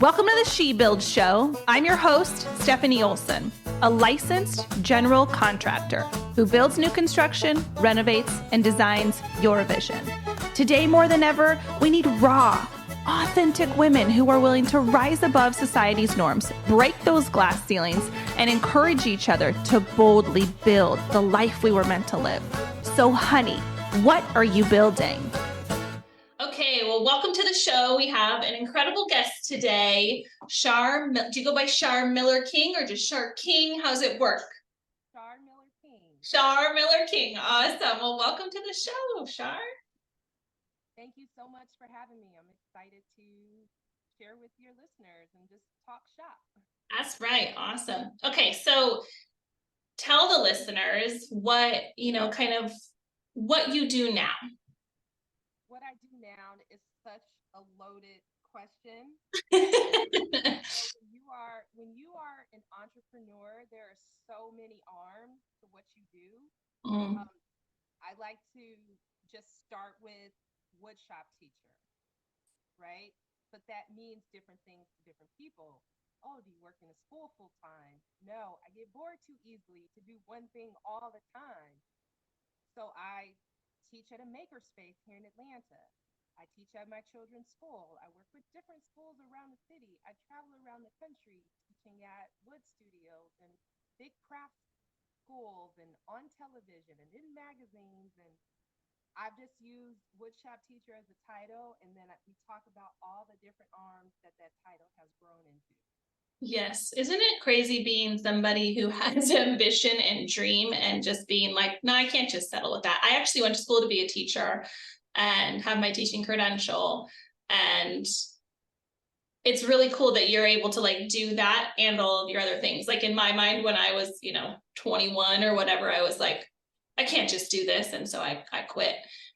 Welcome to the She Build Show. I'm your host, Stefanie Olson, a licensed general contractor who builds new construction, renovates, and designs your vision. Today, more than ever, we need raw, authentic women who are willing to rise above society's norms, break those glass ceilings, and encourage each other to boldly build the life we were meant to live. So, honey, what are you building? Okay, well, welcome to the show. We have an incredible guest today, Char. Do you go by Char Miller-King or just Char King? How's it work? Char Miller-King. Char Miller-King. Awesome. Well, welcome to the show, Char. Thank you so much for having me. I'm excited to share with your listeners and just talk shop. That's right. Awesome. Okay, so tell the listeners what, what you do now. What I do now is such a loaded question. When you are an entrepreneur, there are so many arms to what you do. I like to just start with woodshop teacher, right? But that means different things to different people. Oh, do you work in a school full time? No, I get bored too easily to do one thing all the time. So I teach at a makerspace here in Atlanta. I teach at my children's school. I work with different schools around the city. I travel around the country teaching at wood studios and big craft schools and on television and in magazines. And I've just used woodshop teacher as a title. And then we talk about all the different arms that title has grown into. Yes. Isn't it crazy being somebody who has ambition and dream and just being like, no, I can't just settle with that. I actually went to school to be a teacher and have my teaching credential. And it's really cool that you're able to like do that and all of your other things. Like in my mind, when I was, 21 or whatever, I was like, I can't just do this. And so I quit.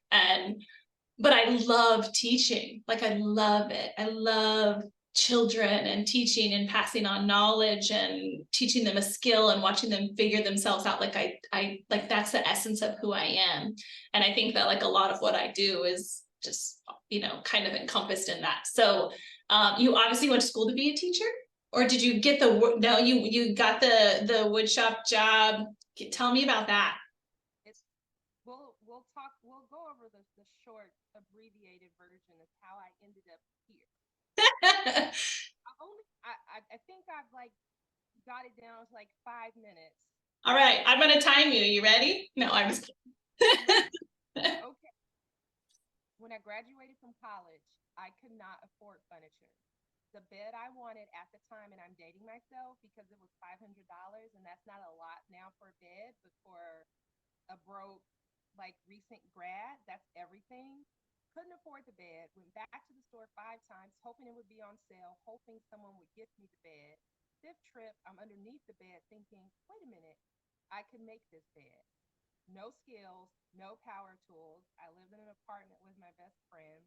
But I love teaching. Like, I love it. I love children and teaching and passing on knowledge and teaching them a skill and watching them figure themselves out. Like I like, that's the essence of who I am. And I think that like a lot of what I do is just, kind of encompassed in that. So you obviously went to school to be a teacher, or did you get you got the woodshop job? Tell me about that. We'll go over the short abbreviated version of how I ended up here. I think I've like got it down. It's like 5 minutes. All right, I'm gonna time you. You ready? No, I was. Okay. When I graduated from college, I could not afford furniture. The bed I wanted at the time, and I'm dating myself because it was $500, and that's not a lot now for a bed, but for a broke, like recent grad, that's everything. Couldn't afford the bed. Went back to the store 5 times, hoping it would be on sale, hoping someone would gift me the bed. Fifth trip, I'm underneath the bed thinking, wait a minute, I could make this bed. No skills, no power tools. I lived in an apartment with my best friend.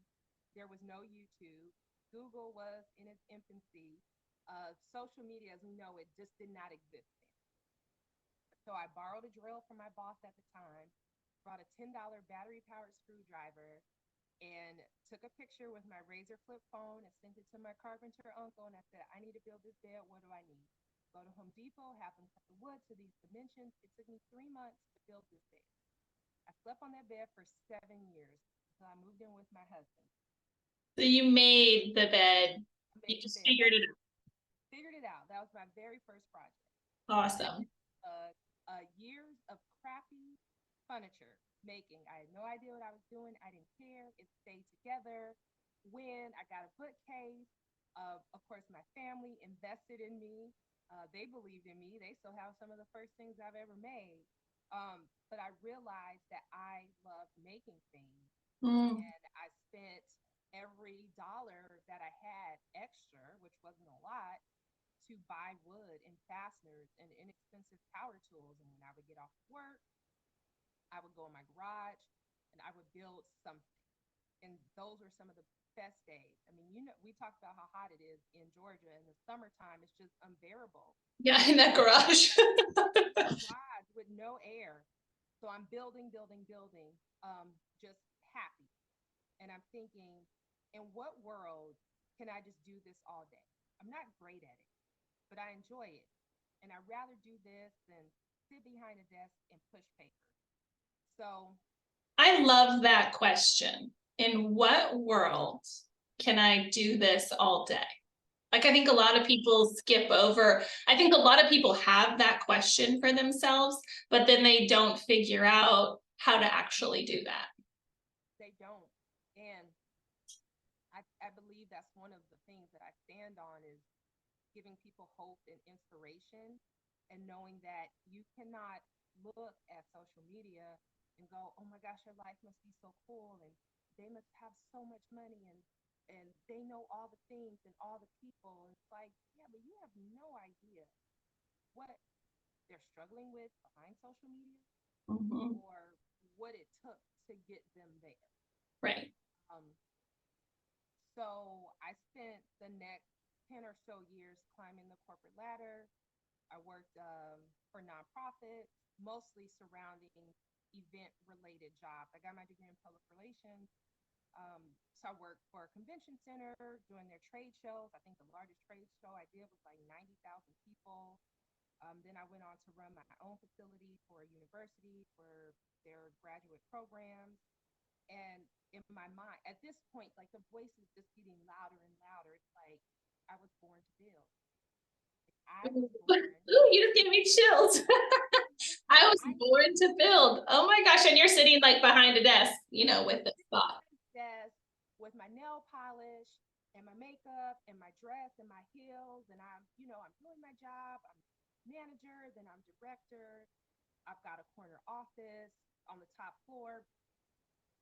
There was no YouTube. Google was in its infancy. Social media, as we know it, just did not exist then. So I borrowed a drill from my boss at the time, brought a $10 battery-powered screwdriver, and took a picture with my razor flip phone and sent it to my carpenter uncle. And I said, I need to build this bed. What do I need? Go to Home Depot, have them cut the wood to these dimensions. It took me 3 months to build this bed. I slept on that bed for 7 years until I moved in with my husband. So you made the bed. You just figured it out. Figured it out. That was my very first project. Awesome. Years of crappy furniture making. I had no idea what I was doing. I didn't care. It stayed together. When I got a bookcase, of course, my family invested in me. They believed in me. They still have some of the first things I've ever made. But I realized that I love making things. And I spent every dollar that I had extra, which wasn't a lot, to buy wood and fasteners and inexpensive power tools. And when I would get off work, I would go in my garage and I would build something. And those were some of the best days. I mean, we talked about how hot it is in Georgia in the summertime. It's just unbearable. Yeah, in that garage. Garage with no air. So I'm building, just happy. And I'm thinking, in what world can I just do this all day? I'm not great at it, but I enjoy it. And I'd rather do this than sit behind a desk and push paper. So I love that question. In what world can I do this all day? Like, I think a lot of people skip over, I think a lot of people have that question for themselves, but then they don't figure out how to actually do that. they don't. And I believe that's one of the things that I stand on is giving people hope and inspiration and knowing that you cannot look at social media and go, oh my gosh, your life must be so cool and they must have so much money and they know all the things and all the people. And it's like, yeah, but you have no idea what they're struggling with behind social media Mhm. or what it took to get them there. Right. Um, so I spent the next 10 or so years climbing the corporate ladder. I worked for nonprofits, mostly surrounding event related jobs. I got my degree in public relations. So I worked for a convention center doing their trade shows. I think the largest trade show I did was like 90,000 people. Then I went on to run my own facility for a university for their graduate programs. And in my mind, at this point, like the voice is just getting louder and louder. It's like I was born to build. I was born. Ooh, you just gave me chills. I was I born to build. Oh my gosh. And you're sitting like behind a desk, with this thought. desk with my nail polish and my makeup and my dress and my heels, and I'm doing my job. I'm manager, then I'm director. I've got a corner office on the top floor,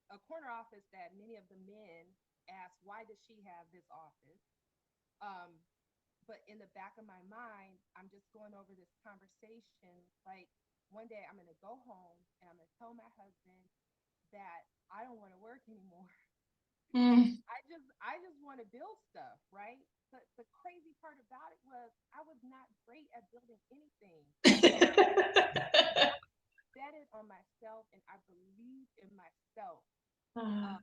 a corner office that many of the men ask, why does she have this office? Um, but in the back of my mind, I'm just going over this conversation. Like one day I'm gonna go home and I'm gonna tell my husband that I don't want to work anymore. Mm. I just want to build stuff, right? But the crazy part about it was I was not great at building anything. Bet it on myself and I believed in myself. Um,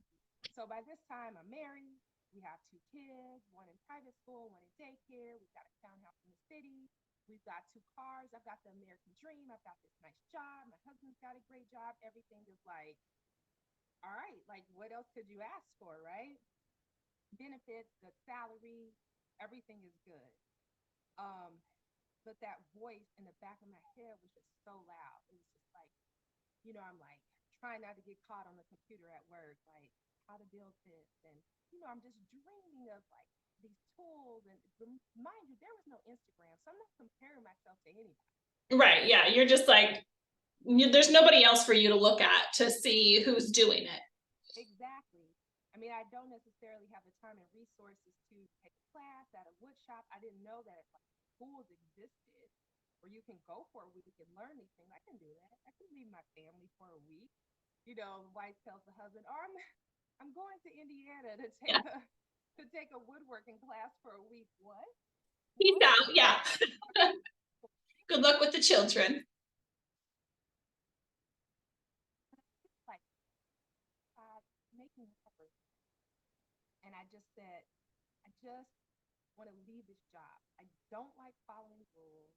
so by this time, I'm married. We have two kids, one in private school, one in daycare. We've got a townhouse in the city. We've got two cars. I've got the American dream. I've got this nice job. My husband's got a great job. Everything is like, all right, like what else could you ask for, right? Benefits, the salary, everything is good. Um, but that voice in the back of my head was just so loud. It was just like, I'm like trying not to get caught on the computer at work, like how to build this. And, I'm just dreaming of like these tools. And mind you, there was no Instagram. So I'm not comparing myself to anybody. Right. Yeah. You're just like, there's nobody else for you to look at to see who's doing it. Exactly. I mean, I don't necessarily have the time and resources to take a class at a woodshop. I didn't know that like schools existed where you can go for a week and learn these things. I can do that. I can leave my family for a week. The wife tells the husband, "Oh, I'm going to Indiana to take Yeah. a woodworking class for a week." What? Peace What? out. Yeah. Good luck with the children. Like, making effort. And I just said, I just want to leave this job. I don't like following rules.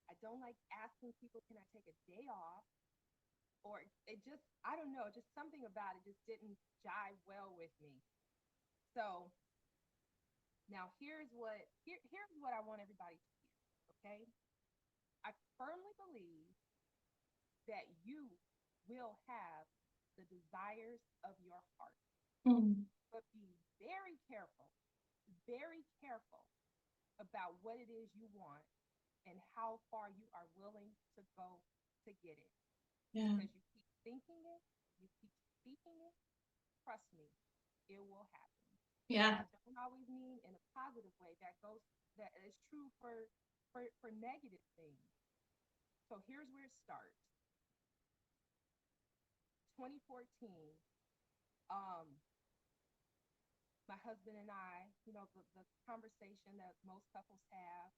I don't like asking people, can I take a day off? Or it just, I don't know, just something about it just didn't jive well with me. So now here's what I want everybody to hear. Okay. I firmly believe that you will have the desires of your heart. Mm. But be very careful about what it is you want and how far you are willing to go to get it. Yeah. Because you keep thinking it, you keep speaking it, trust me, it will happen. Yeah. I don't always mean in a positive way. That is true for negative things. So here's where it starts. 2014, um, my husband and I, the conversation that most couples have.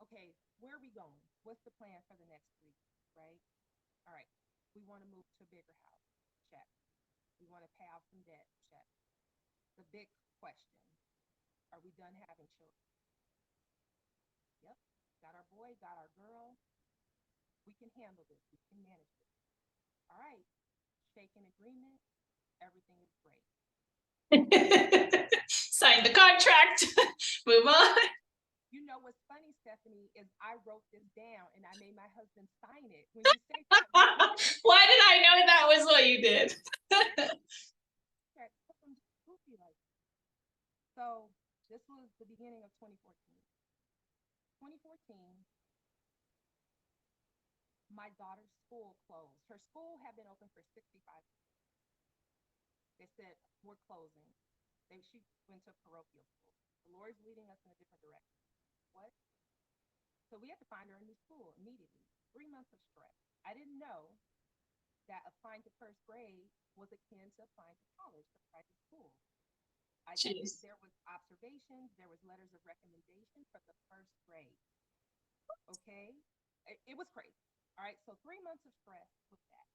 Okay, where are we going? What's the plan for the next 3 years, right? All right, we want to move to a bigger house. Check. We want to pay off some debt. Check. The big question, are we done having children? Yep, got our boy, got our girl. We can handle this. We can manage this. All right, shake an agreement. Everything is great. Sign the contract. Move on. You know what's funny, Stephanie, is I wrote this down and I made my husband sign it. When you say Why did I know that was what you did? goofy like. So this was the beginning of 2014. 2014, my daughter's school closed. Her school had been open for 65 years. They said, we're closing. She went to parochial school. The Lord's leading us in a different direction. What? So we had to find her a new school immediately. 3 months of stress. I didn't know that applying to first grade was akin to applying to college, to private school. There was observations, there was letters of recommendation for the first grade. Okay? It was crazy. All right, so 3 months of stress with that.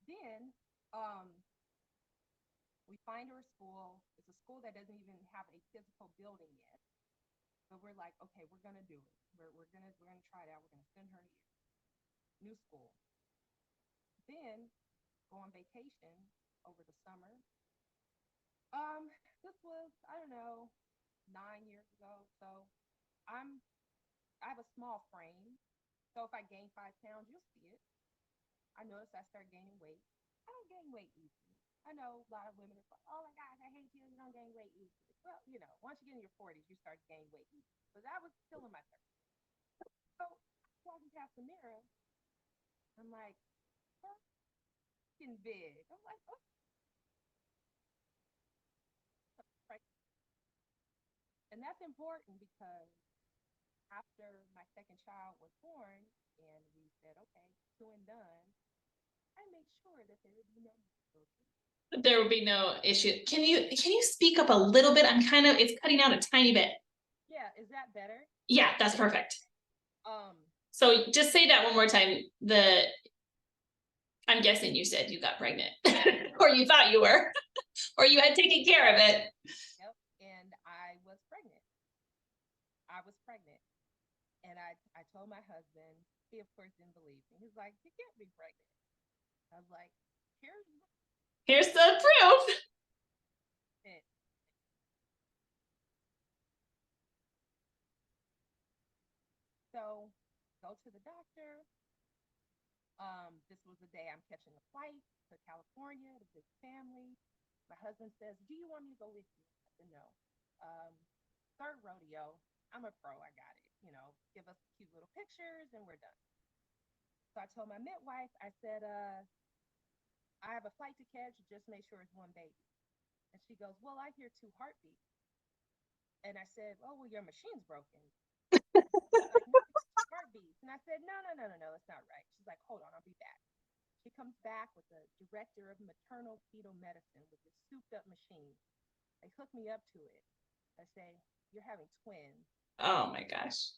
Then we find her a school. It's a school that doesn't even have a physical building yet. But we're like, okay, we're gonna do it. We're gonna try it out. We're gonna send her here. New school. Then go on vacation over the summer. This was, I don't know, 9 years ago. So I have a small frame. So if I gain 5 pounds, you'll see it. I noticed I start gaining weight. I don't gain weight easily. I know a lot of women are like, oh my gosh, I hate you, you don't gain weight easily. Well, you know, once you get in your 40s, you start to gain weight easily. But I was still in my 30s. So I'm walking past the mirror. I'm like, oh, getting big. I'm like, oh. And that's important because after my second child was born and we said, okay, 2 and done, I made sure that there would be no children. There will be no issue. Can you speak up a little bit? It's cutting out a tiny bit. Yeah, is that better? Yeah, that's perfect. Um, So just say that one more time. I'm guessing you said you got pregnant or you thought you were, or you had taken care of it. Yep, and I was pregnant. And I told my husband, he of course didn't believe me. He's like, you can't be pregnant. I was like, here's the proof. It. So go to the doctor. This was the day I'm catching a flight to California to visit family. My husband says, do you want me to go with you? I said, no. Third rodeo, I'm a pro, I got it. You know, give us cute little pictures and we're done. So I told my midwife, I said, I have a flight to catch, just make sure it's one baby. And she goes, well, I hear 2 heartbeats. And I said, oh, well, your machine's broken. Like, no, 2 heartbeats. And I said, no, that's not right. She's like, hold on, I'll be back. She comes back with the director of maternal fetal medicine with this souped up machine. They hook me up to it. I say, you're having twins. Oh my gosh.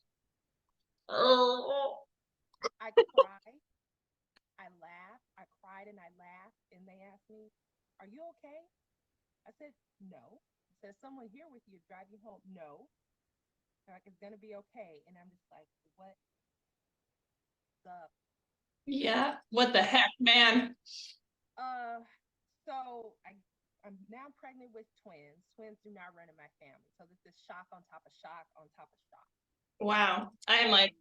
Oh. I cried. I laughed. I cried and I laughed. And they asked me, are you okay? I said, no. I said, someone here with you drive you home? No. They're like, it's going to be okay. And I'm just like, what the? Yeah. What the heck, man? So I'm now pregnant with twins. Twins do not run in my family. So this is shock on top of shock on top of shock. Wow. I'm like,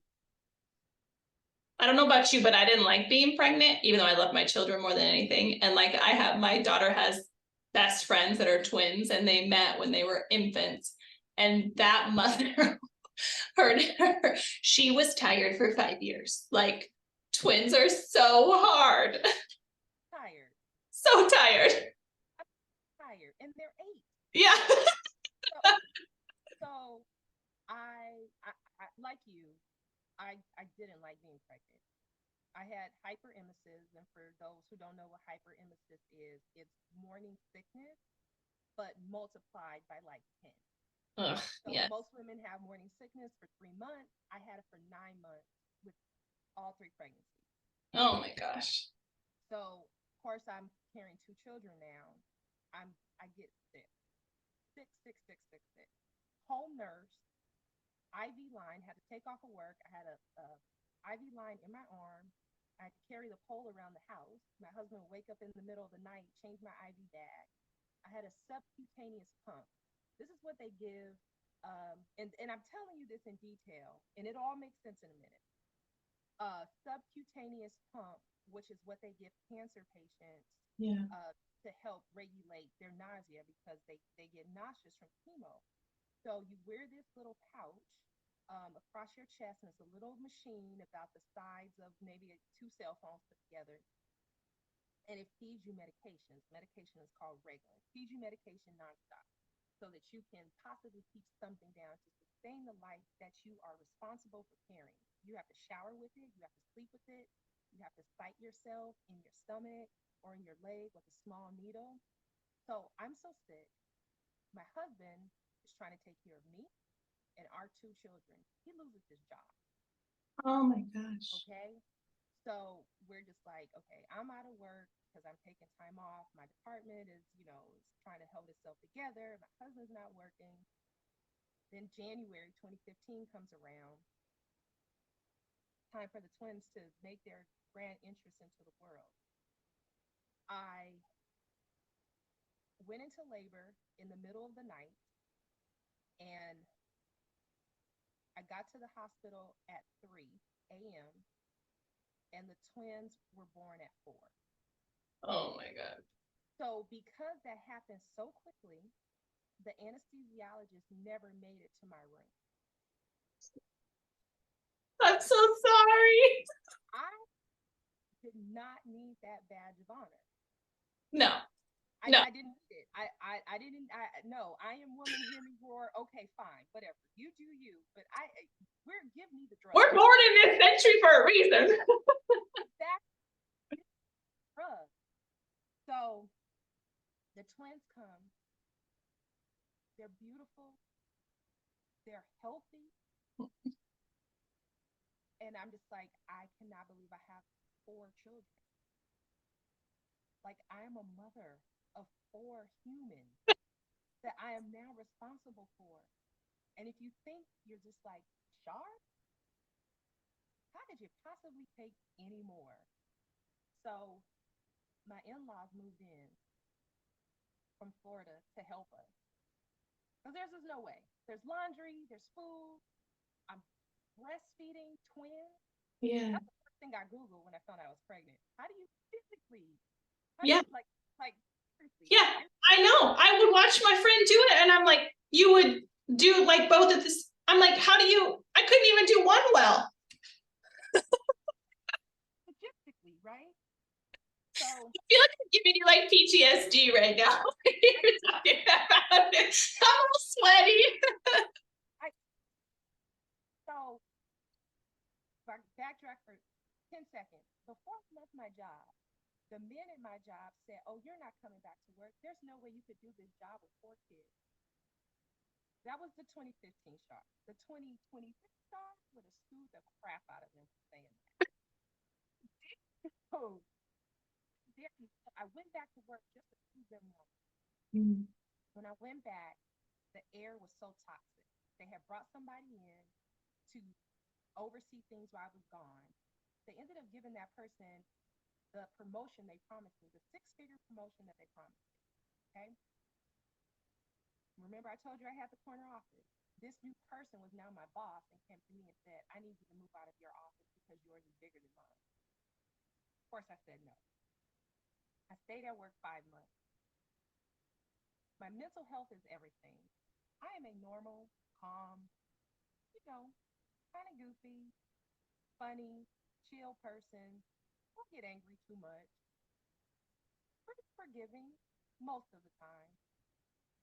I don't know about you, but I didn't like being pregnant, even though I love my children more than anything. And like my daughter has best friends that are twins and they met when they were infants. And that mother heard her, she was tired for 5 years. Like twins are so hard. Tired. So tired. I'm tired. And they're 8. Yeah. So I like you, I didn't like being pregnant. I had hyperemesis, and for those who don't know what hyperemesis is, it's morning sickness, but multiplied by like 10. Ugh, So yeah. most women have morning sickness for 3 months. I had it for 9 months with all 3 pregnancies. Oh my gosh. So of course I'm carrying 2 children now. I get sick. Sick. Home nurse IV line, had to take off of work. I had a IV line in my arm. I had to carry the pole around the house. My husband would wake up in the middle of the night, change my IV bag. I had a subcutaneous pump. This is what they give. And I'm telling you this in detail, and it all makes sense in a minute. Subcutaneous pump, which is what they give cancer patients Yeah. to help regulate their nausea because they get nauseous from chemo. So you wear this little pouch across your chest, and it's a little machine about the size of maybe two cell phones put together, and it feeds you medications. Medication is called Reglan. It feeds you medication nonstop so that you can possibly keep something down to sustain the life that you are responsible for carrying. You have to shower with it, you have to sleep with it, you have to sight yourself in your stomach or in your leg with a small needle. So I'm so sick. My husband is trying to take care of me and our two children. He loses his job. Oh my gosh. Okay. So we're just like, okay, I'm out of work because I'm taking time off. My department is trying to hold itself together. My husband's not working. Then January 2015 comes around. Time for the twins to make their grand entrance into the world. I went into labor in the middle of the night, and I got to the hospital at 3 a.m. and the twins were born at 4. Oh my God. So because that happened so quickly, the anesthesiologist never made it to my room. I'm so sorry. I did not need that badge of honor. No. I, No. I didn't need it. I didn't. No. I am woman. Hear me roar. Okay, fine, whatever. You do you. But give me the drug. We're born in this century for a reason. That drug. So the twins come. They're beautiful. They're healthy. And I'm just like, I cannot believe I have 4 children. Like, I am a mother of 4 humans that I am now responsible for. And if you think you're just like, Char, how could you possibly take any more? So my in-laws moved in from Florida to help us. Because there's just no way. There's laundry, there's food. I'm breastfeeding twins. Yeah. That's the first thing I Googled when I found out I was pregnant. How do you physically? Yeah. Seriously. Yeah, I know. I would watch my friend do it, and I'm like, you would do like both of this. I'm like, how do you? I couldn't even do one well. Logistically, right? So I feel like I'm giving you like PTSD right now. You're talking about it. I'm all sweaty. So backtrack for 10 seconds. Before I left my job, the men at my job said, "Oh, you're not coming back to work. There's no way you could do this job with 4 kids." That was the 2015 Char. The 2026 Char would have sued the crap out of them for saying that. So I went back to work just to prove them wrong. When I went back, the air was so toxic. They had brought somebody in to oversee things while I was gone. They ended up giving that person the promotion they promised me, the 6-figure promotion that they promised me. Okay. Remember, I told you I had the corner office. This new person was now my boss and came to me and said, "I need you to move out of your office because yours is bigger than mine." Of course, I said no. I stayed at work 5 months. My mental health is everything. I am a normal, calm, kind of goofy, funny, chill person. Don't get angry too much. Pretty forgiving most of the time.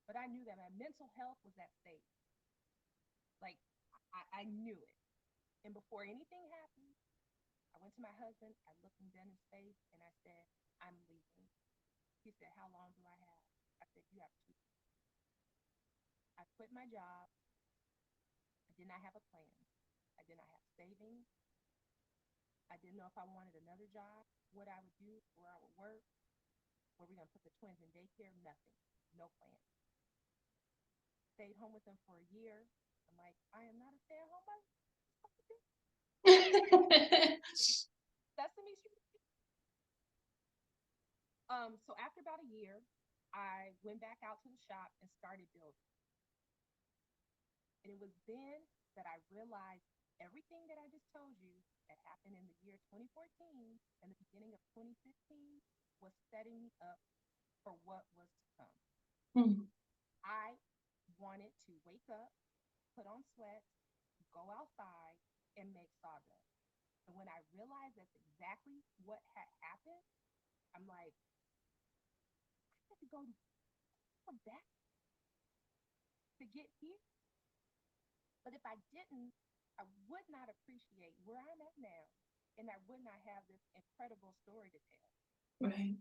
But I knew that my mental health was at stake. Like, I knew it. And before anything happened, I went to my husband, I looked him in his face, and I said, "I'm leaving." He said, "How long do I have?" I said, "You have 2 weeks." I quit my job. I did not have a plan. I did not have savings. I didn't know if I wanted another job, what I would do, where I would work, where we're going to put the twins in daycare, nothing. No plan. Stayed home with them for a year. I'm like, I am not a stay-at-home mother. Sesame Street. So after about a year, I went back out to the shop and started building. And it was then that I realized everything that I just told you that happened in the year 2014 and the beginning of 2015 was setting me up for what was to come. Mm. I wanted to wake up, put on sweats, go outside, and make sawdust. And when I realized that's exactly what had happened, I'm like, I had to go back to get here. But if I didn't, I would not appreciate where I'm at now, and I would not have this incredible story to tell. Right.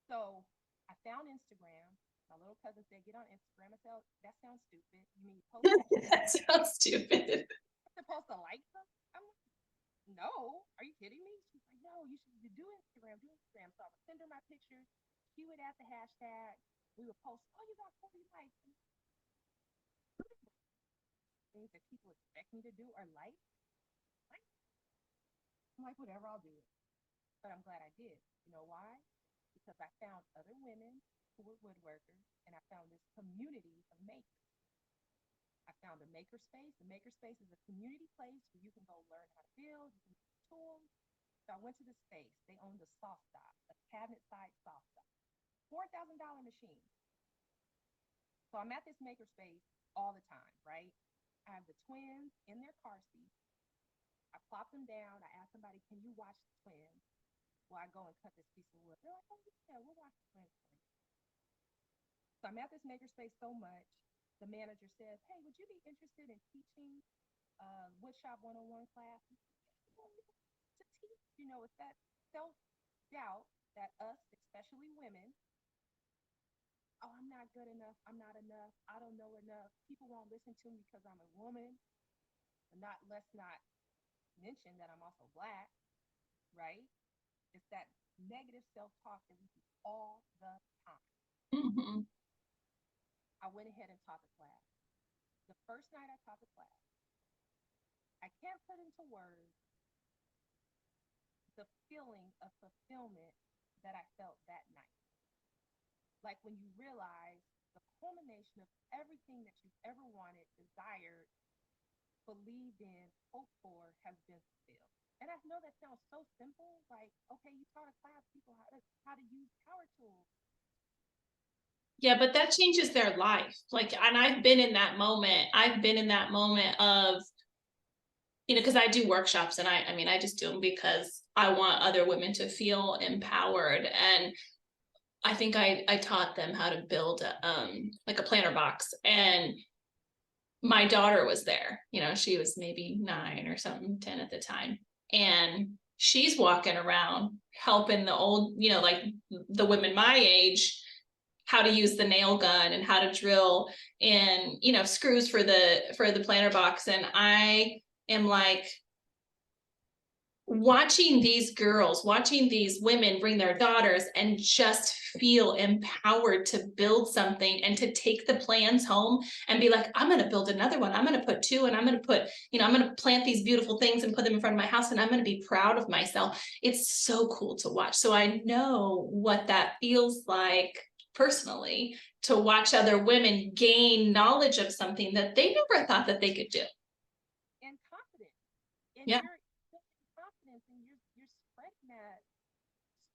So I found Instagram. My little cousin said, get on Instagram. I said, oh, that sounds stupid. You mean post That sounds stupid. I'm supposed to like them? I'm like, no, are you kidding me? She's like, no, you should do Instagram, do Instagram. So I would send her my pictures. She would add the hashtag. We would post, oh, you got 40 likes. Things that people expect me to do are like. I'm like, whatever, I'll do it. But I'm glad I did. You know why? Because I found other women who were woodworkers, and I found this community of makers. I found a makerspace. The makerspace is a community place where you can go learn how to build, you can use tools. So I went to the space. They owned a saw stop, a cabinet-side saw stop, $4,000 machine. So I'm at this makerspace all the time, right? I have the twins in their car seat. I plop them down. I ask somebody, can you watch the twins while I go and cut this piece of wood? They're like, oh, yeah, we'll watch the twins for you. So I'm at this makerspace so much. The manager says, hey, would you be interested in teaching Woodshop 101 class? To teach, it's that self-doubt that us, especially women, oh, I'm not good enough. I'm not enough. I don't know enough. People won't listen to me because I'm a woman. Let's not mention that I'm also Black, right? It's that negative self-talk that we do all the time. Mm-hmm. I went ahead and taught the class. The first night I taught the class, I can't put into words the feeling of fulfillment that I felt that night. Like when you realize the culmination of everything that you've ever wanted, desired, believed in, hoped for has been fulfilled. And I know that sounds so simple, like, okay, you taught a class people how to use power tools. Yeah, but that changes their life. Like, and I've been in that moment. I've been in that moment of, because I do workshops, and I mean, I just do them because I want other women to feel empowered. And I think I taught them how to build like a planter box, and my daughter was there. She was maybe 9 or something, 10 at the time, and she's walking around helping the old, like the women my age, how to use the nail gun and how to drill and screws for the planter box. And I am like, watching these women bring their daughters and just feel empowered to build something and to take the plans home and be like, I'm going to build another one. I'm going to put 2, and I'm going to put, I'm going to plant these beautiful things and put them in front of my house, and I'm going to be proud of myself. It's so cool to watch. So I know what that feels like personally, to watch other women gain knowledge of something that they never thought that they could do. And confidence. And yeah. Confidence, and you're spreading that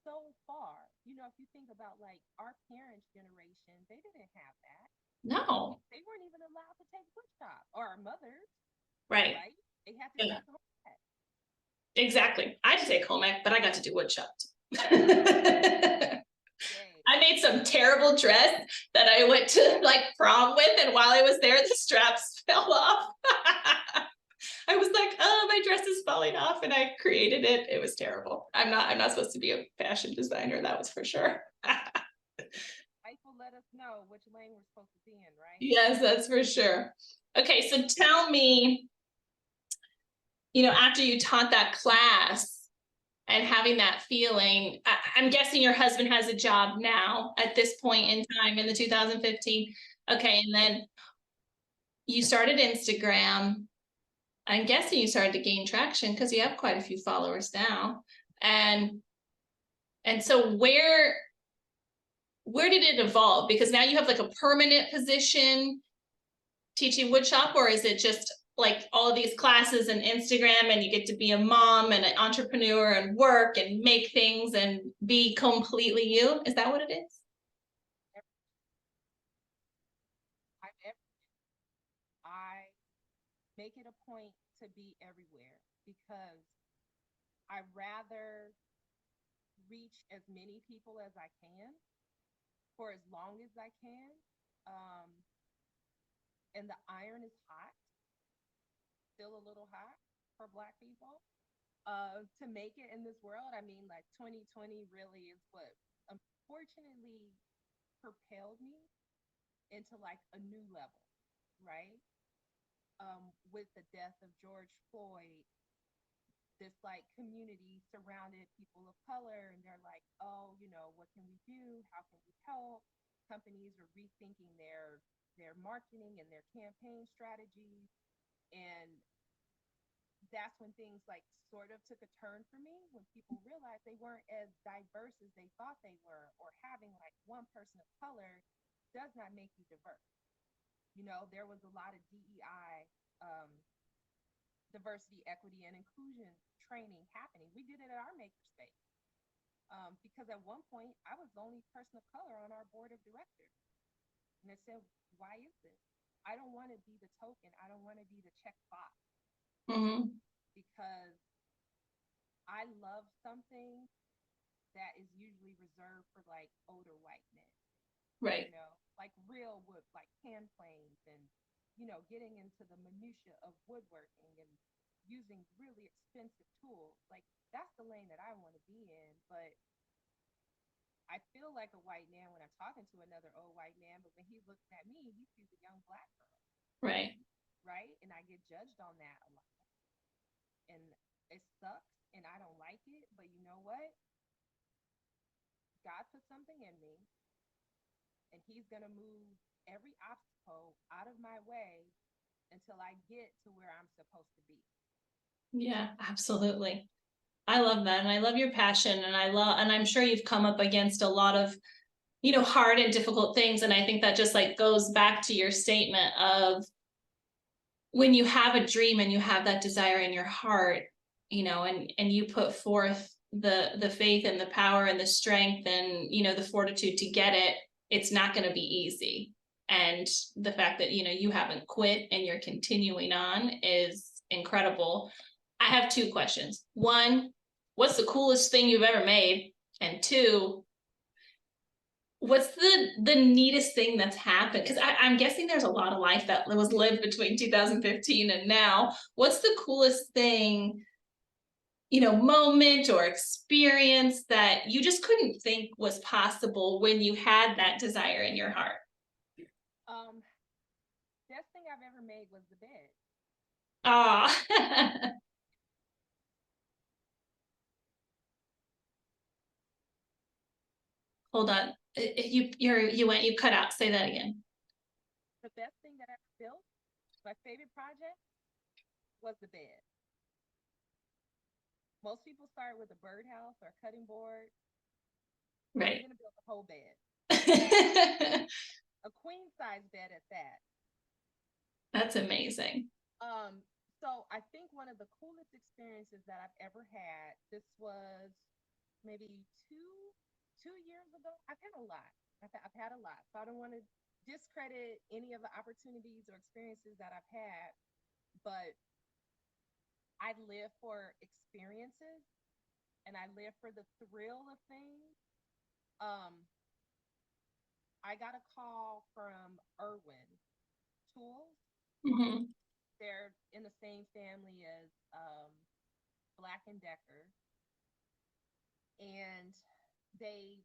so far. If you think about like our parents' generation, they didn't have that. No. They weren't even allowed to take woodshop, or our mothers. Right. They had to take home ec. Exactly. I had to take home ec, but I got to do woodshop. I made some terrible dress that I went to like prom with, and while I was there, the straps fell off. I was like, oh, my dress is falling off, and I created it. It was terrible. I'm not supposed to be a fashion designer, that was for sure. Life will let us know which lane we're supposed to be in, right? Yes, that's for sure. Okay, so tell me, after you taught that class and having that feeling, I'm guessing your husband has a job now at this point in time in the 2015. Okay, and then you started Instagram. I'm guessing you started to gain traction because you have quite a few followers now. And so where did it evolve? Because now you have like a permanent position teaching woodshop, or is it just like all of these classes and Instagram and you get to be a mom and an entrepreneur and work and make things and be completely you? Is that what it is? I make it a point to be everywhere because I rather reach as many people as I can for as long as I can. Um, and the iron is hot, still a little hot for Black people. To make it in this world, I mean, like 2020 really is what unfortunately propelled me into like a new level, right? With the death of George Floyd, this like community surrounded people of color, and they're like, oh, you know, what can we do? How can we help? Companies are rethinking their marketing and their campaign strategies, and that's when things like sort of took a turn for me, when people realized they weren't as diverse as they thought they were, or having like one person of color does not make you diverse. You know, there was a lot of DEI, diversity, equity, and inclusion training happening. We did it at our makerspace, because at one point I was the only person of color on our board of directors. And I said, why is this? I don't want to be the token. I don't want to be the check box, Mm-hmm. because I love something that is usually reserved for like older white men. Right. You know, like real wood, like hand planes, and you know, getting into the minutia of woodworking and using really expensive tools. Like that's the lane that I want to be in. But I feel like a white man when I'm talking to another old white man, but when he looks at me, he sees a young Black girl. Right. Right. And I get judged on that a lot. And it sucks and I don't like it. But you know what? God put something in me, and he's going to move every obstacle out of my way until I get to where I'm supposed to be. Yeah, absolutely. I love that. And I love your passion. And I'm sure you've come up against a lot of, hard and difficult things. And I think that just like goes back to your statement of when you have a dream and you have that desire in your heart, and you put forth the faith and the power and the strength and, the fortitude to get it, it's not going to be easy. And the fact that, you haven't quit and you're continuing on is incredible. I have two questions. One, what's the coolest thing you've ever made? And two, what's the neatest thing that's happened? Because I'm guessing there's a lot of life that was lived between 2015 and now. What's the coolest thing, moment or experience that you just couldn't think was possible when you had that desire in your heart? Best thing I've ever made was the bed. Ah. Hold on. You cut out. Say that again. The best thing that I ever built, my favorite project, was the bed. Most people start with a birdhouse or a cutting board. Right. I'm gonna build a whole bed. A queen size bed at that. That's amazing. So I think one of the coolest experiences that I've ever had, this was maybe two years ago. I've had a lot. I've had a lot. So I don't want to discredit any of the opportunities or experiences that I've had, but I live for experiences and I live for the thrill of things. Um, I got a call from Irwin Tools. Mm-hmm. They're in the same family as Black and Decker, and they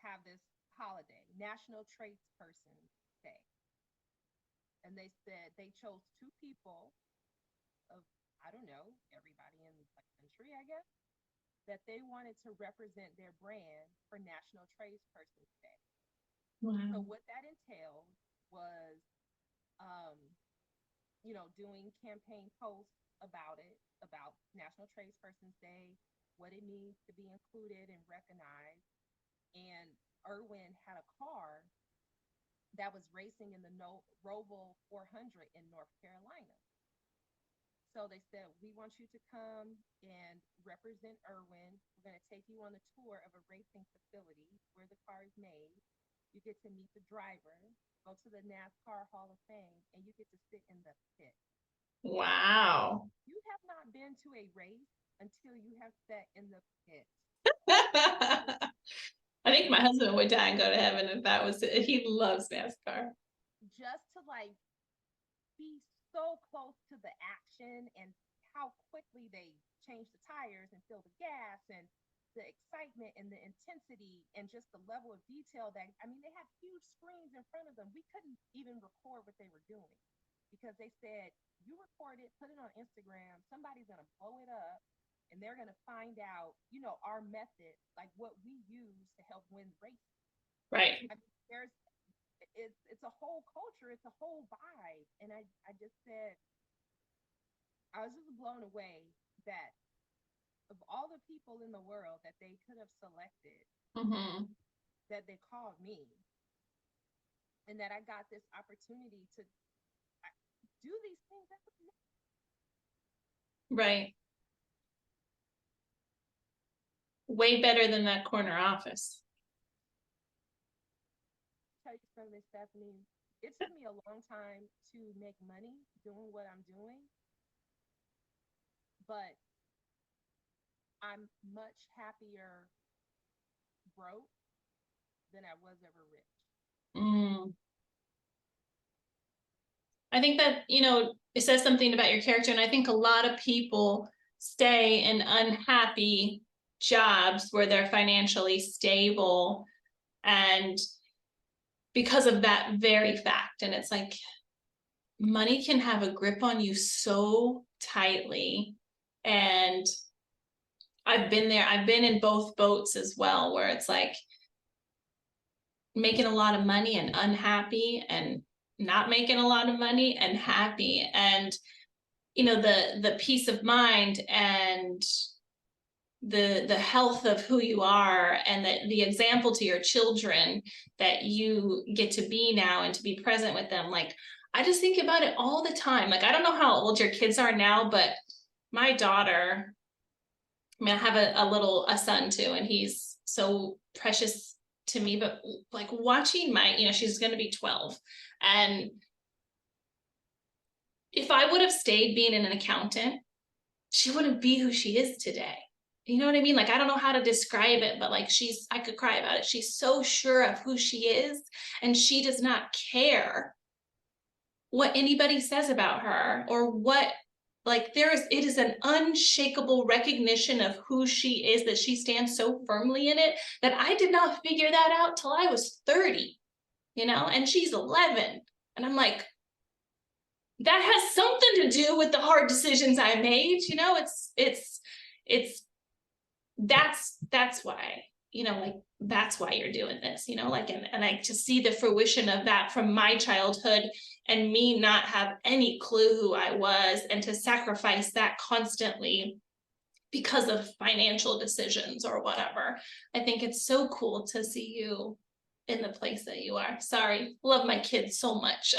have this holiday, National Tradesperson Day. And they said they chose two people of, I don't know, everybody in the country, I guess, that they wanted to represent their brand for National Tradespersons Day. Wow. So what that entailed was doing campaign posts about it, about National Tradespersons Day, what it means to be included and recognized. And Irwin had a car that was racing in the Roval 400 in North Carolina. So they said, we want you to come and represent Irwin. We're going to take you on a tour of a racing facility where the car is made. You get to meet the driver, go to the NASCAR Hall of Fame, and you get to sit in the pit. Wow. You have not been to a race until you have sat in the pit. I think my husband would die and go to heaven if that was it. He loves NASCAR. Just to like be so close to the action and how quickly they change the tires and fill the gas and the excitement and the intensity and just the level of detail that, I mean, they had huge screens in front of them. We couldn't even record what they were doing because they said, you record it, put it on Instagram, somebody's going to blow it up and they're going to find out, our method, like what we use to help win races. Right. I mean, it's a whole culture, it's a whole vibe. And I just said, I was just blown away that of all the people in the world that they could have selected, that they called me, and that I got this opportunity to do these things. Right. Way better than that corner office. Tell you something, Stefanie. It took me a long time to make money doing what I'm doing, but I'm much happier broke than I was ever rich. I think that, it says something about your character. And I think a lot of people stay in unhappy jobs where they're financially stable and because of that very fact. And it's like, money can have a grip on you so tightly. And I've been there. I've been in both boats as well, where it's like making a lot of money and unhappy and not making a lot of money and happy. And, the peace of mind and the health of who you are and the example to your children that you get to be now and to be present with them. Like, I just think about it all the time. Like, I don't know how old your kids are now, but my daughter, I mean, I have a son too, and he's so precious to me, but like watching she's going to be 12. And if I would have stayed being an accountant, she wouldn't be who she is today. You know what I mean? Like, I don't know how to describe it, but like I could cry about it. She's so sure of who she is, and she does not care what anybody says about her or what, like, it is an unshakable recognition of who she is, that she stands so firmly in it that I did not figure that out till I was 30, and she's 11. And I'm like, that has something to do with the hard decisions I made. That's why, like, that's why you're doing this, like, and I just see the fruition of that from my childhood and me not have any clue who I was, and to sacrifice that constantly because of financial decisions or whatever. I think it's so cool to see you in the place that you are. Sorry, love my kids so much.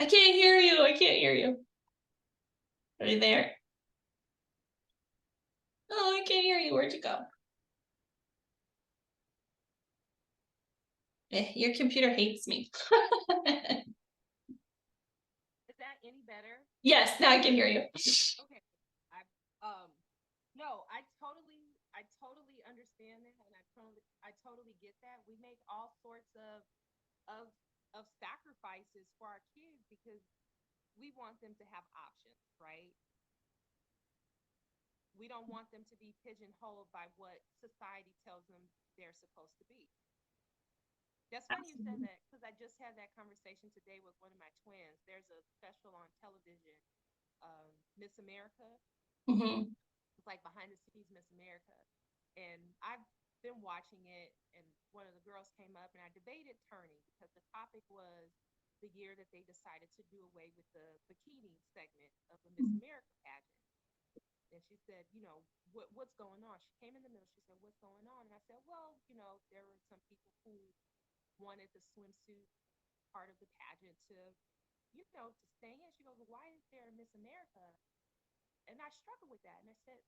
I can't hear you. I can't hear you. Are you there? Oh, I can't hear you. Where'd you go? Your computer hates me. Is that any better? Yes, now I can hear you. Okay. No, I totally understand that, and I totally get that. We make all sorts of sacrifices for our kids because we want them to have options, right? We don't want them to be pigeonholed by what society tells them they're supposed to be. That's funny you said that, because I just had that conversation today with one of my twins. There's a special on television, Miss America. It's like behind the scenes Miss America. And I've been watching it, and one of the girls came up and I debated turning because the topic was the year that they decided to do away with the bikini segment of the Miss America pageant. And she said, you know, what's going on? She came in the middle. She said, what's going on? And I said, well, you know, there were some people who wanted the swimsuit part of the pageant to, you know, to stay in. She goes, well, why is there a Miss America? And I struggled with that. And I said,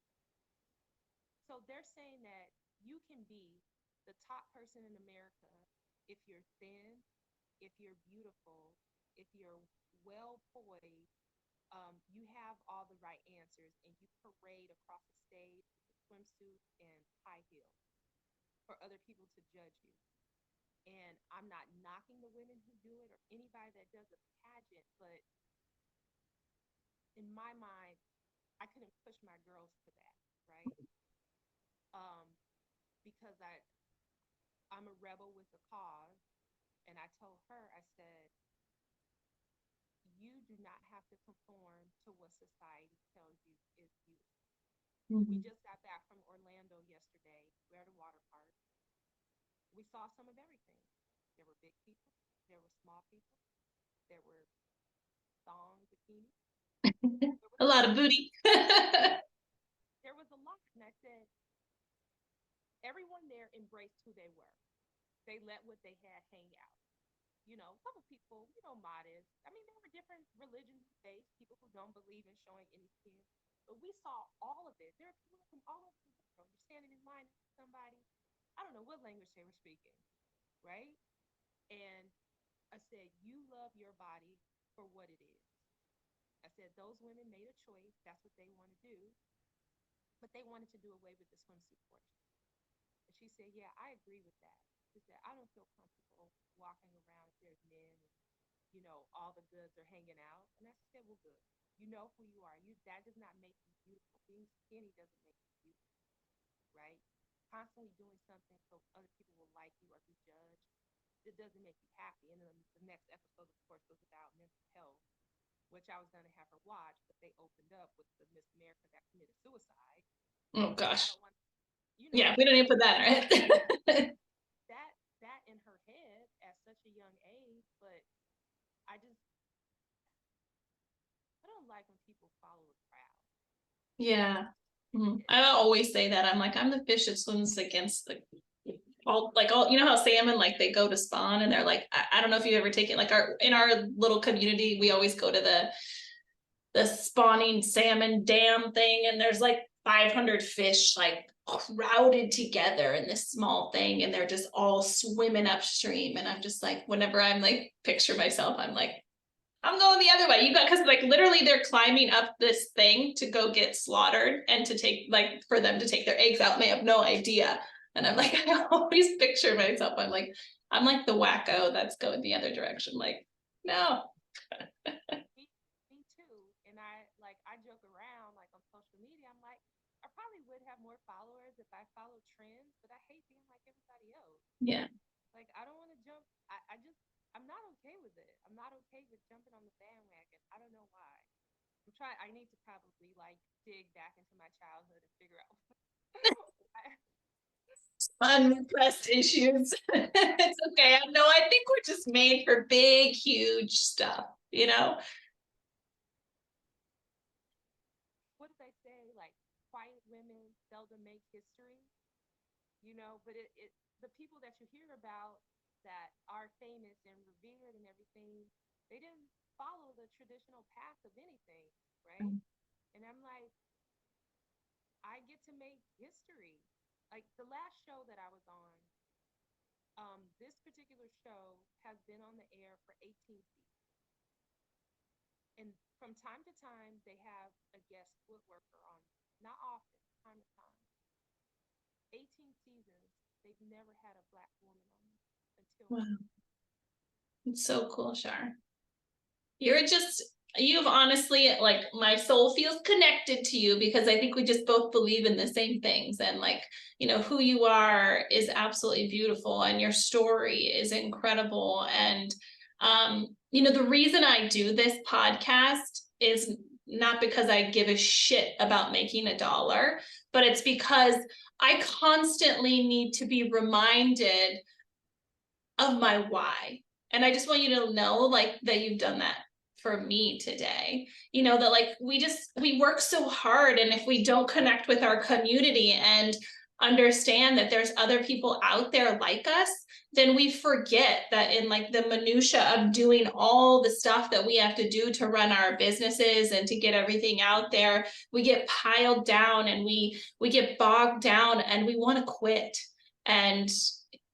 so they're saying that you can be the top person in America if you're thin, if you're beautiful, if you're well poised, you have all the right answers, and you parade across the stage with a swimsuit and high heels for other people to judge you. And I'm not knocking the women who do it or anybody that does a pageant, but in my mind, I couldn't push my girls to that, right? Because I'm a rebel with a cause, and I told her, I said, you do not have to conform to what society tells you is beautiful. We just got back from Orlando yesterday. We're at a water park. We saw some of everything. There were big people. There were small people. There were thong bikinis. A lot of booty. There was a lot. And I said, everyone there embraced who they were. They let what they had hang out. You know, some people, you know, modest. I mean, there were different religions and faiths, people who don't believe in showing any skin. But we saw all of it. There are people from all over the world. You're standing in line with somebody. I don't know what language they were speaking, right? And I said, you love your body for what it is. I said, those women made a choice. That's what they want to do. But they wanted to do away with the swimsuit portion. And she said, yeah, I agree with that. She said, I don't feel comfortable walking around if there's men and, you know, all the goods are hanging out. And I said, well, good. You know who you are. That does not make you beautiful. Being skinny doesn't make you beautiful, right? Constantly doing something so other people will like you or be judged, it doesn't make you happy. And then the next episode, of course, was about mental health, which I was going to have her watch, but they opened up with the Miss America that committed suicide. Oh, gosh. You know, yeah, we don't even put that in our head. that in her head at such a young age, but I don't like when people follow the crowd. Yeah. I always say that. I'm like, I'm the fish that swims against the all, you know how salmon, like they go to spawn and they're like, I don't know if you ever take it, like in our little community, we always go to the spawning salmon dam thing, and there's like 500 fish like crowded together in this small thing, and they're just all swimming upstream. And I'm just like, whenever I'm like picture myself, I'm like, I'm going the other way. You got, because like literally they're climbing up this thing to go get slaughtered and to take, like, for them to take their eggs out, and they have no idea. And I'm like, I always picture myself, I'm like the wacko that's going the other direction. Like, no. Me too. And I joke around like on social media. I'm like, I probably would have more followers if I followed trends, but I hate being like everybody else. Yeah. Like, I don't want to jump. I'm not okay with it. I'm not okay with jumping on the bandwagon. I don't know why. I need to probably like dig back into my childhood and figure out. Unrepressed issues. It's okay. No, I think we're just made for big, huge stuff, you know? What did they say? Like, quiet women seldom make history, you know? But the people that you hear about that are famous and revered and everything, they didn't follow the traditional path of anything, right? And I'm like, I get to make history. Like the last show that I was on, this particular show has been on the air for 18 seasons. And from time to time, they have a guest woodworker on. Not often, time to time. 18 seasons, they've never had a Black woman on until wow. It's so cool, Char. You've honestly, like, my soul feels connected to you, because I think we just both believe in the same things. And like, you know, who you are is absolutely beautiful, and your story is incredible. And you know, the reason I do this podcast is not because I give a shit about making $1, but it's because I constantly need to be reminded of my why. And I just want you to know, like, that you've done that for me today. You know, that like we work so hard, and if we don't connect with our community and understand that there's other people out there like us, then we forget that in like the minutia of doing all the stuff that we have to do to run our businesses and to get everything out there, we get piled down, and we get bogged down, and we want to quit, and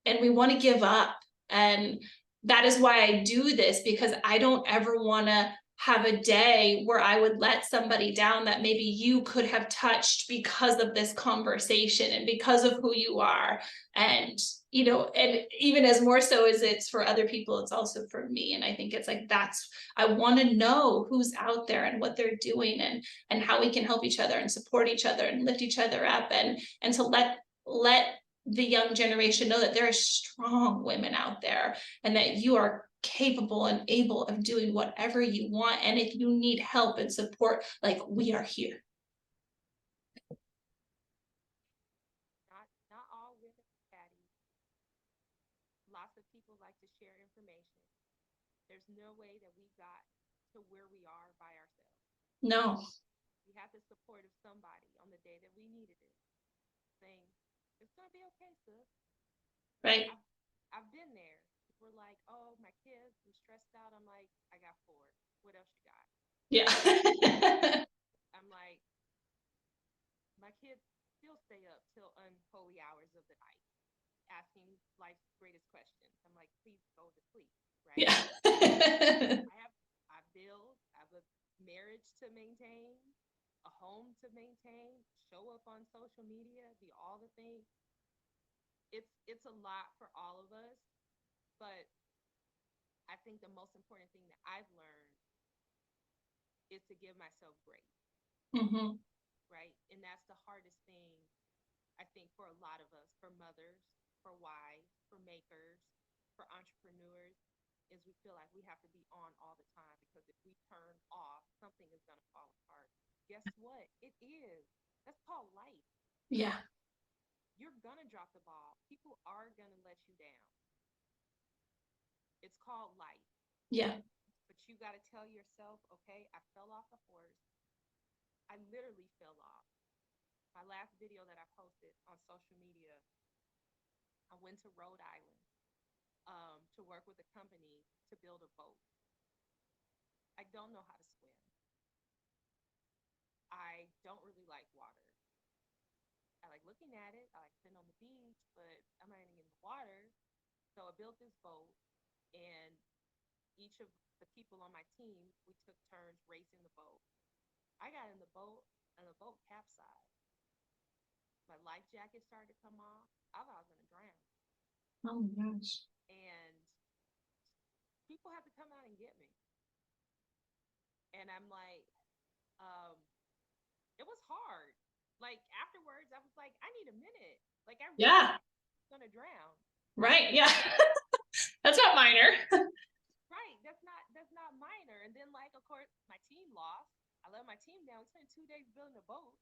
we want to give up. And that is why I do this, because I don't ever want to have a day where I would let somebody down that maybe you could have touched because of this conversation and because of who you are. And, you know, and even as more so as it's for other people, it's also for me. And I think it's like, I want to know who's out there and what they're doing, and how we can help each other and support each other and lift each other up, and to let the young generation know that there are strong women out there, and that you are capable and able of doing whatever you want. And if you need help and support, like, we are here. Not all women are catty. Lots of people like to share information. There's no way that we got to where we are by ourselves. No. We had the support of somebody on the day that we needed it, saying, it's gonna be okay, sis. Right. I've been there. We're like, oh, my kids, I'm stressed out. I'm like, I got 4. What else you got? Yeah. I'm like, my kids still stay up till unholy hours of the night, asking life's greatest questions. I'm like, please go to sleep, right? Yeah. I build, I have a marriage to maintain, a home to maintain, show up on social media, do all the things. It's a lot for all of us, but I think the most important thing that I've learned is to give myself grace. Mm-hmm. Right? And that's the hardest thing, I think, for a lot of us, for mothers, for wives, for makers, for entrepreneurs, is we feel like we have to be on all the time, because if we turn off, something is going to fall apart. Guess what? It is. That's called life. Yeah. You're going to drop the ball. People are going to let you down. It's called life. Yeah. But you got to tell yourself, okay, I fell off the horse. I literally fell off. My last video that I posted on social media, I went to Rhode Island to work with a company to build a boat. I don't know how to swim. I don't really like water. I like looking at it. I like sitting on the beach, but I'm not even in the water. So I built this boat, and each of the people on my team, we took turns racing the boat. I got in the boat, and the boat capsized. My life jacket started to come off. I thought I was going to drown. Oh my gosh. And people had to come out and get me. And I'm like, it was hard. Like afterwards, I was like, I need a minute. Like I really gonna drown. Right. Yeah. That's not minor. Right. That's not minor. And then like, of course, my team lost. I let my team down. We spent 2 days building a boat.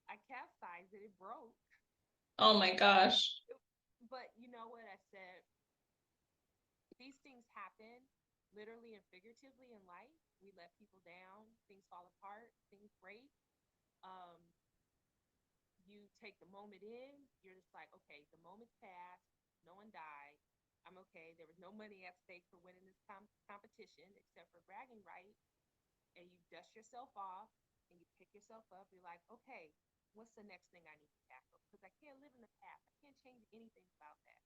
I capsized it. It broke. Oh my gosh. But you know what I said? These things happen literally and figuratively in life. We let people down. Things fall apart. Things break. You take the moment in, you're just like, okay, the moment's passed, no one died, I'm okay. There was no money at stake for winning this competition except for bragging rights. And you dust yourself off and you pick yourself up. You're like, okay, what's the next thing I need to tackle? Because I can't live in the past. I can't change anything about that.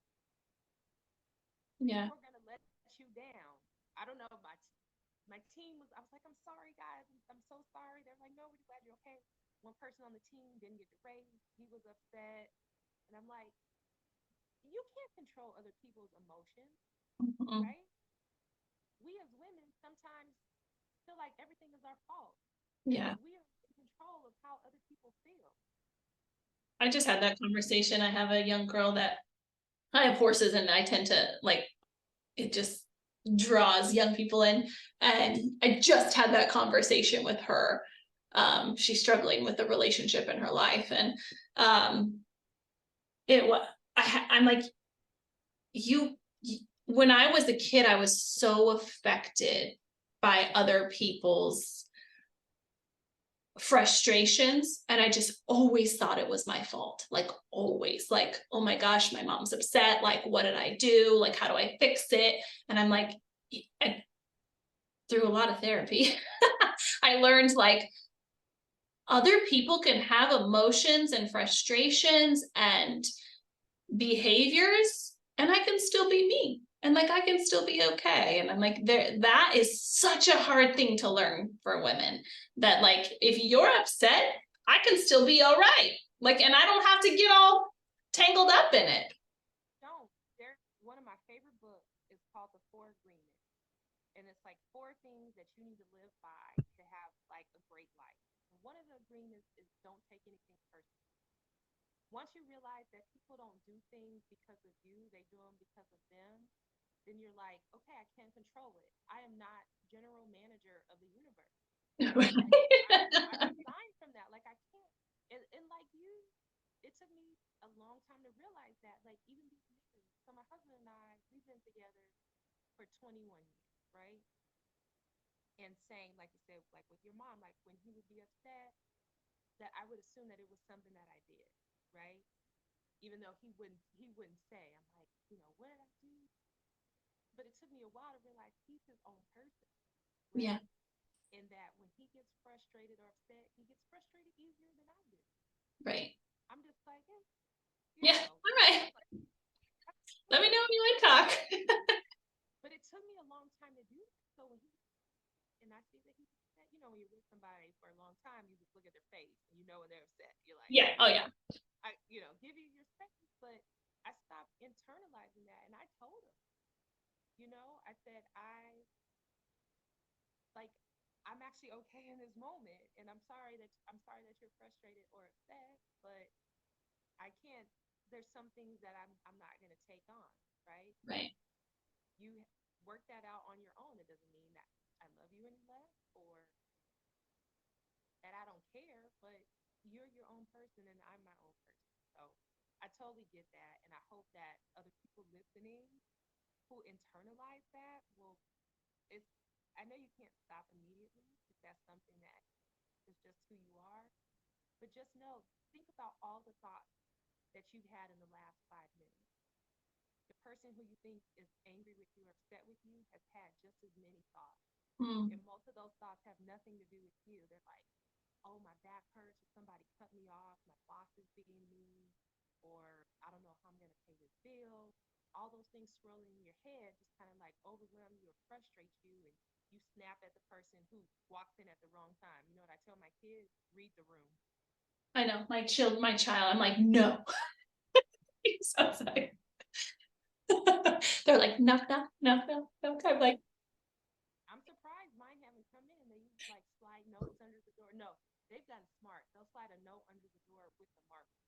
Yeah. People are going to let you down. I don't know, my team was, I was like, I'm sorry, guys. I'm so sorry. They're like, no, we're glad you're okay. One person on the team didn't get the raise. He was upset. And I'm like, you can't control other people's emotions, right? We as women sometimes feel like everything is our fault. Yeah. We are in control of how other people feel. I just had that conversation. I have a young girl that I have horses, and I tend to like, it just draws young people in. And I just had that conversation with her. She's struggling with the relationship in her life. And I'm like, when I was a kid, I was so affected by other people's frustrations, and I just always thought it was my fault, like always, like, oh my gosh, my mom's upset, like what did I do, like how do I fix it? And I'm like, through a lot of therapy I learned like other people can have emotions and frustrations and behaviors, and I can still be me, and like I can still be okay. And I'm like, that is such a hard thing to learn for women, that like if you're upset, I can still be all right, like, and I don't have to get all tangled up in it. No, there's one of my favorite books is called The Four Agreements. And it's like four things that you need to live by to have like a great life. And one of the agreements is don't take anything personally. Once you realize that people don't do things because of you, they do them because of them, then you're like, okay, I can't control it. I am not general manager of the universe. I resigned from that. Like I can't. And like you, it took me a long time to realize that. Like even being married. So my husband and I, we've been together for 21 years, right? And saying, like you said, like with your mom, like when he would be upset, that I would assume that it was something that I did, right? Even though he wouldn't say. I'm like, what did I do? But it took me a while to realize he's his own person, Yeah. right? And that when he gets frustrated or upset, he gets frustrated easier than I do. Right. I'm just like, hey, Yeah, all right, let me know when you want to talk. but it took me a long time to do that. So when he and I see that he's upset, when you're with somebody for a long time, you just look at their face and you know when they're upset. You're like, Yeah, oh yeah. give you your space. But I stopped internalizing that, and I told him, I said, like, I'm actually okay in this moment, and I'm sorry that you're frustrated or upset, but I can't. There's some things that I'm not gonna take on, right? Right. You work that out on your own. It doesn't mean that I love you any less or that I don't care, but you're your own person and I'm my own person. So I totally get that. And I hope that other people listening who internalize that will, it's, I know you can't stop immediately if that's something that is just who you are, but just know, think about all the thoughts that you've had in the last 5 minutes. The person who you think is angry with you or upset with you has had just as many thoughts. Mm. And most of those thoughts have nothing to do with you. They're like, oh, my back hurts, or somebody cut me off, my boss is being mean, or I don't know how I'm going to pay this bill. All those things swirling in your head just kind of like overwhelm you or frustrate you, and you snap at the person who walks in at the wrong time. You know what I tell my kids? Read the room. I know, my child, I'm like, no. So sorry. They're like, knock, knock, knock, knock, knock. I'm like, I'm surprised mine haven't come in. They use like slide notes under the door. No, they've gotten smart. They'll slide a note under the door with the marker.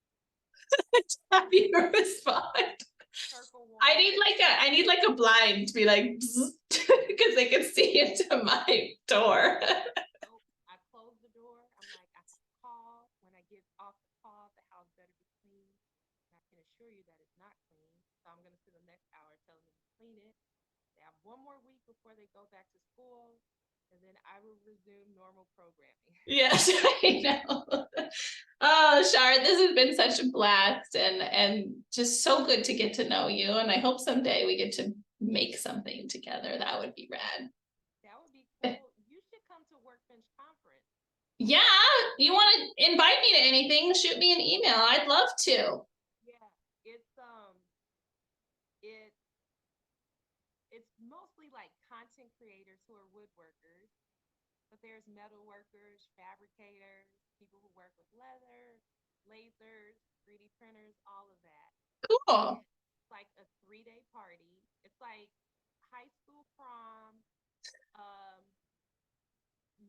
happy to respond. Circle I one. need like a blind to be like, because they can see into my door. Nope. I close the door. I'm like, I have a call. When I get off the call, the house better be clean. And I can assure you that it's not clean. So I'm going to spend the next hour telling them to clean it. They have one more week before they go back to school. And then I will resume normal programming. Yes, I know. Oh, Char, this has been such a blast, and just so good to get to know you. And I hope someday we get to make something together. That would be rad. That would be cool. You should come to Workbench Conference. Yeah, you want to invite me to anything? Shoot me an email. I'd love to. Yeah, it it's mostly like content creators who are woodworkers, but there's metal workers, fabricators, people who work with leather, lasers, 3D printers, all of that. And Cool. it's like a 3 day party. It's like high school prom, um,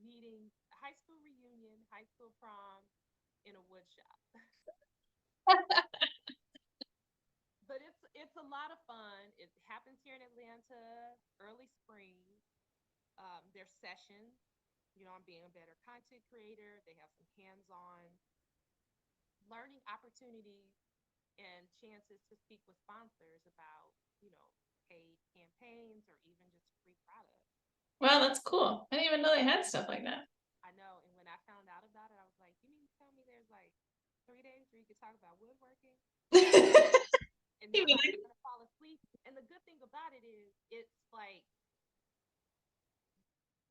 meeting, high school reunion, high school prom in a wood shop. But it's a lot of fun. It happens here in Atlanta, early spring. There's sessions, on being a better content creator. They have some hands-on learning opportunities and chances to speak with sponsors about, paid campaigns or even just free products. Wow, that's cool. I didn't even know they had stuff like that. I know. And when I found out about it, I was like, you mean to tell me there's like 3 days where you could talk about woodworking and You mean, nobody's gonna fall asleep? And the good thing about it is it's like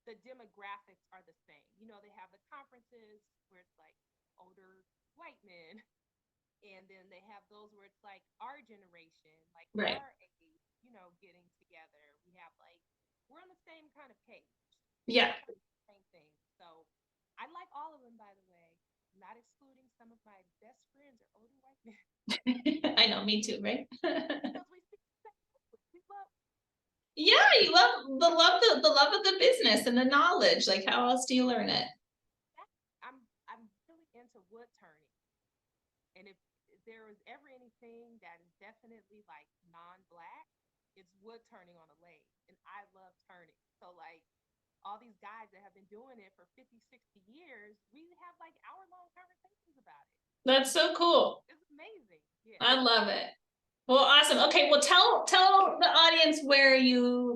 the demographics are the same. You know, they have the conferences where it's like older white men, and then they have those where it's like our generation, like right. our age, you know, getting together. We have like we're on the same kind of page. Yeah. Same thing. So I like all of them, by the way, not excluding some of my best friends are older white men. I know, me too, right? Because we speak the same language. We love Yeah, you love the love of the business and the knowledge. Like, how else do you learn it? that. I'm really into wood turning. And if there was ever anything that is definitely like non-black, it's wood turning on a lathe. And I love turning. So like all these guys that have been doing it for 50, 60 years, we have like hour-long conversations about it. That's so cool. It's amazing. Yeah. I love it. Well, awesome. Okay, well, tell the audience where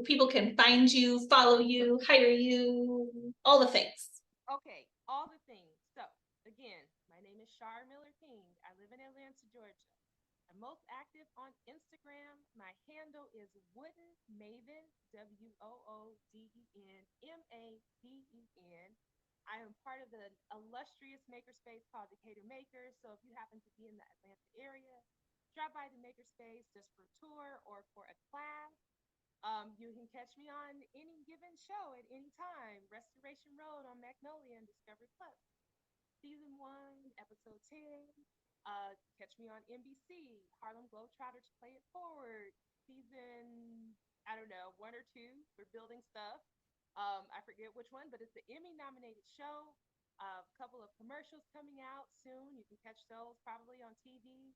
people can find you, follow you, hire you, all the things. Okay, all the things. So, again, my name is Char Miller-King. I live in Atlanta, Georgia. I'm most active on Instagram. My handle is Wooden Maven, WOODENMAVEN. I am part of the illustrious makerspace called Decatur Makers. So if you happen to be in the Atlanta area, drop by the makerspace just for a tour or for a class. You can catch me on any given show at any time. Restoration Road on Magnolia and Discovery Plus. Season 1, episode 10. Catch me on NBC, Harlem Globetrotter to Play It Forward. Season, I don't know, 1 or 2. We're building stuff. I forget which one, but it's the Emmy-nominated show. A couple of commercials coming out soon. You can catch those probably on TV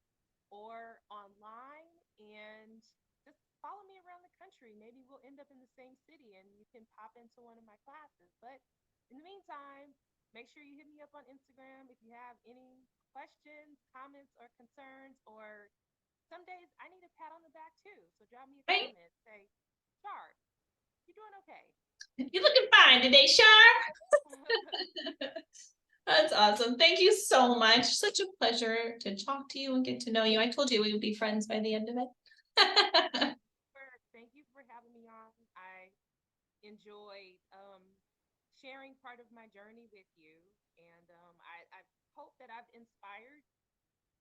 or online. And just follow me around the country. Maybe we'll end up in the same city and you can pop into one of my classes. But in the meantime, make sure you hit me up on Instagram if you have any questions, comments, or concerns. Or some days I need a pat on the back too. So drop me a Right? comment. Say, Char, you doing okay? You're looking fine today, Char. That's awesome. Thank you so much. Such a pleasure to talk to you and get to know you. I told you we would be friends by the end of it. Thank you for having me on. I enjoyed sharing part of my journey with you. And I hope that I've inspired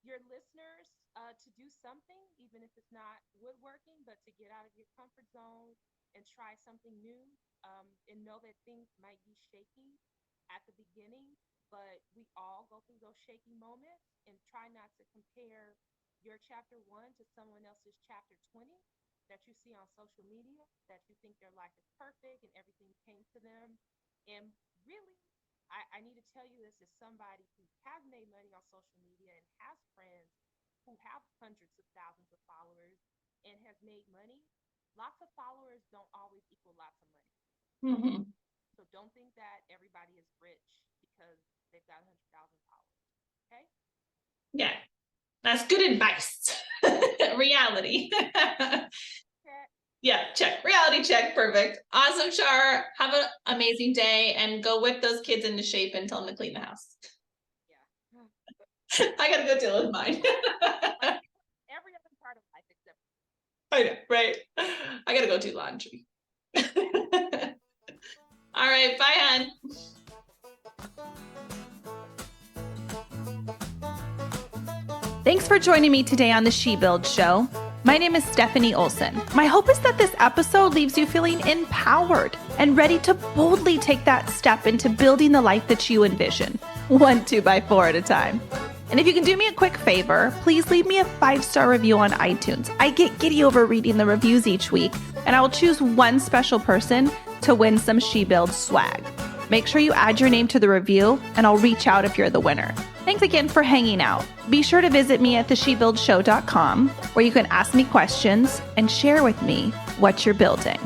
your listeners to do something, even if it's not woodworking, but to get out of your comfort zone and try something new, and know that things might be shaky at the beginning, but we all go through those shaky moments, and try not to compare your chapter 1 to someone else's chapter 20 that you see on social media, that you think their life is perfect and everything came to them. And really, I need to tell you this as somebody who has made money on social media and has friends who have hundreds of thousands of followers and has made money. Lots of followers don't always equal lots of money. Mm-hmm. So don't think that everybody is rich because they've got 100,000 followers. Okay? Yeah, that's good advice. Reality. Yeah, check. Reality check. Perfect. Awesome, Char. Have an amazing day and go whip those kids into shape and tell them to clean the house. Yeah. I gotta go deal with mine. Like every other part of life except. I know, right? I gotta go do laundry. All right, bye, hon. Thanks for joining me today on the She Build Show. My name is Stefanie Olson. My hope is that this episode leaves you feeling empowered and ready to boldly take that step into building the life that you envision, 1 2x4 at a time. And if you can do me a quick favor, please leave me a 5-star review on iTunes. I get giddy over reading the reviews each week, and I will choose one special person to win some She Build swag. Make sure you add your name to the review, and I'll reach out if you're the winner. Thanks again for hanging out. Be sure to visit me at theshebuildshow.com, where you can ask me questions and share with me what you're building.